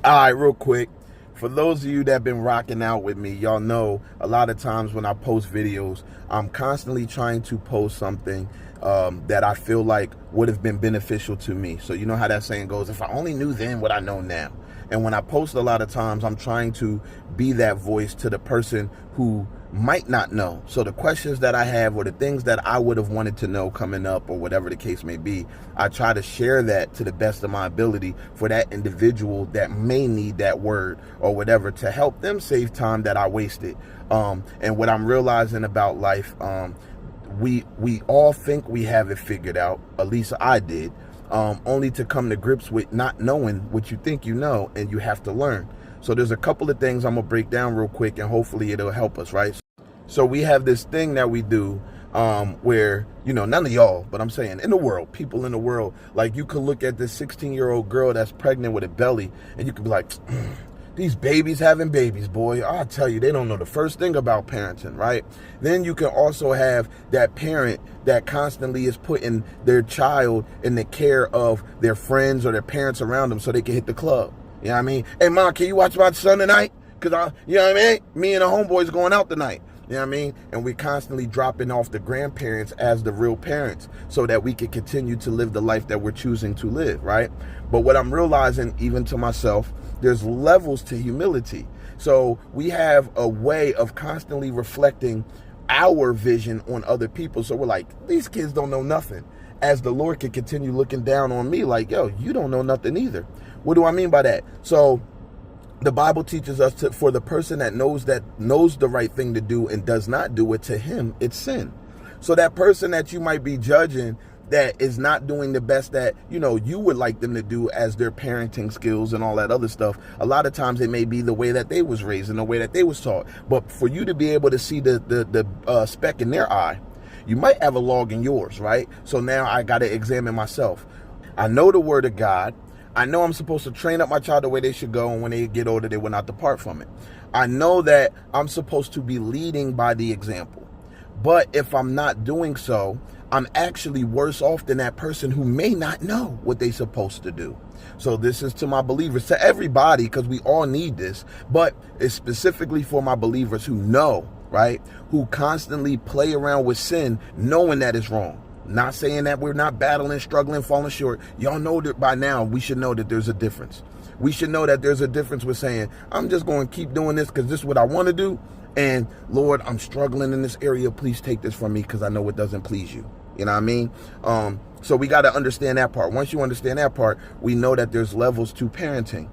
All right, real quick. For those of you that have been rocking out with me, y'all know a lot of times when I post videos, I'm constantly trying to post something that I feel like would have been beneficial to me. So you know how that saying goes, if I only knew then what I know now. And when I post a lot of times, I'm trying to be that voice to the person who might not know. So the questions that I have or the things that I would have wanted to know coming up or whatever the case may be, I try to share that to the best of my ability for that individual that may need that word or whatever to help them save time that I wasted. And what I'm realizing about life, we all think we have it figured out, at least I did, only to come to grips with not knowing what you think you know, and you have to learn. So there's a couple of things I'm gonna break down real quick, and hopefully it'll help us, right? So we have this thing that we do where, you know, none of y'all, but I'm saying in the world, people in the world, like you could look at this 16-year-old girl that's pregnant with a belly, and you could be like, these babies having babies, boy. I'll tell you, they don't know the first thing about parenting, right? Then you can also have that parent that constantly is putting their child in the care of their friends or their parents around them so they can hit the club. You know what I mean? Hey, Mom, can you watch my son tonight? Because, you know what I mean? Me and the homeboys going out tonight. You know what I mean? And we're constantly dropping off the grandparents as the real parents so that we can continue to live the life that we're choosing to live, right? But what I'm realizing, even to myself, there's levels to humility. So we have a way of constantly reflecting our vision on other people. So we're like, these kids don't know nothing. As the Lord can continue looking down on me like, yo, you don't know nothing either. What do I mean by that? So the Bible teaches us for the person that knows the right thing to do and does not do it, to him, it's sin. So that person that you might be judging that is not doing the best that, you know, you would like them to do as their parenting skills and all that other stuff, a lot of times it may be the way that they was raised and the way that they was taught. But for you to be able to see the speck in their eye, you might have a log in yours, right? So now I got to examine myself. I know the word of God. I know I'm supposed to train up my child the way they should go, and when they get older, they will not depart from it. I know that I'm supposed to be leading by the example. But if I'm not doing so, I'm actually worse off than that person who may not know what they're supposed to do. So this is to my believers, to everybody, because we all need this, but it's specifically for my believers who know, right? Who constantly play around with sin, knowing that it's wrong. Not saying that we're not battling, struggling, falling short. Y'all know that by now we should know that there's a difference. We should know that there's a difference with saying, I'm just going to keep doing this because this is what I want to do. And Lord, I'm struggling in this area. Please take this from me because I know it doesn't please you. You know what I mean? So we got to understand that part. Once you understand that part, we know that there's levels to parenting.